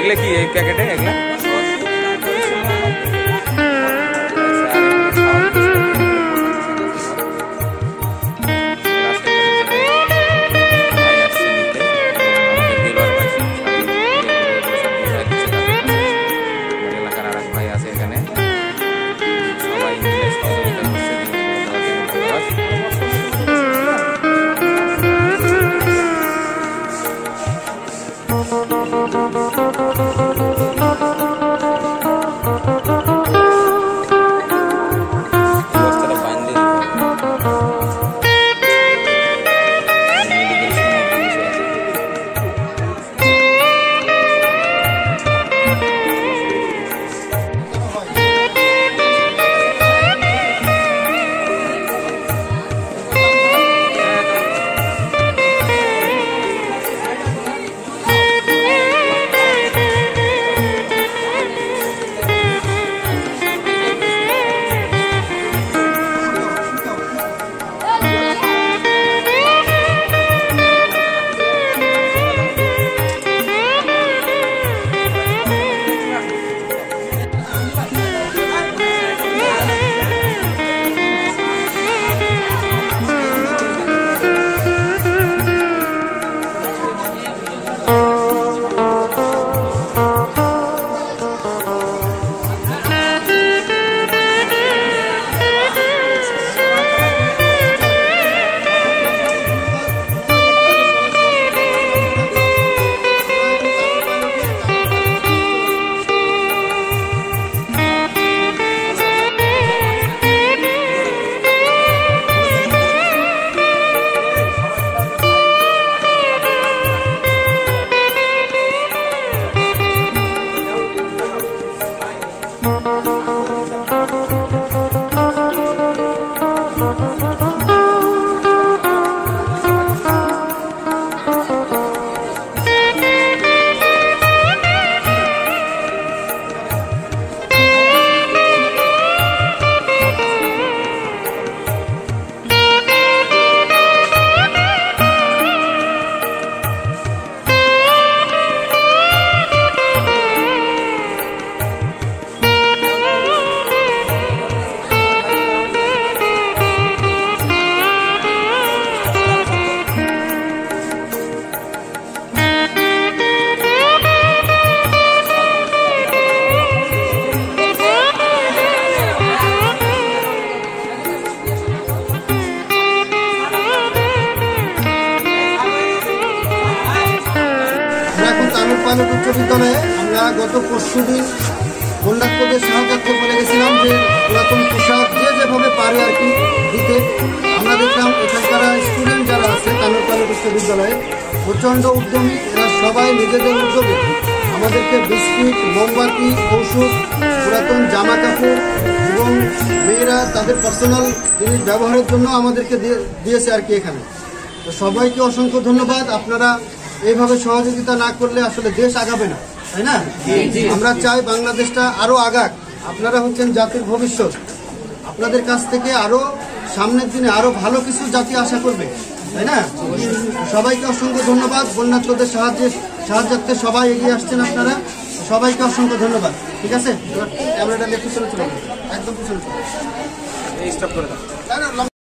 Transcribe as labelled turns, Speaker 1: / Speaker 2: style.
Speaker 1: এগুলা কি এই প্যাকেটে এগুলা
Speaker 2: উচ্চ বিদ্যালয়ে আমরা গত পরশুদিন বন্যার্থদের সহযাত্রী বলে গেছিলাম যে পুরাতন পোশাক যেভাবে পারে আর কি দিতে। আমরা দেখলাম এখানকার স্টুডেন্ট যারা আছে কানুর উচ্চ বিদ্যালয়ে প্রচণ্ড উদ্যমী, এরা সবাই নিজেদের উদ্যোগে আমাদেরকে বিস্কিট, মোমবাতি, ঔষধ, পুরাতন জামা কাপড় এবং মেয়েরা তাদের পার্সোনাল জিনিস ব্যবহারের জন্য আমাদেরকে দিয়েছে আর কি এখানে। তো সবাইকে অসংখ্য ধন্যবাদ। আপনারা এইভাবে সহযোগিতা না করলে আসলে দেশ আগাবে না, তাই না? আমরা চাই বাংলাদেশটা আরো আগাক। আপনারা হচ্ছেন জাতির ভবিষ্যৎ। আপনাদের কাছ থেকে আরো সামনের দিনে আরো ভালো কিছু জাতি আশা করবে, তাই না? সবাইকে অসংখ্য ধন্যবাদ। বন্যার্থদের সাহায্যার্থে সবাই এগিয়ে আসছেন আপনারা, সবাইকে অসংখ্য ধন্যবাদ। ঠিক আছে, ক্যামেরাটা নিয়ে পিছনে চলে একদম পিছনে চলে স্টপ করে দাও।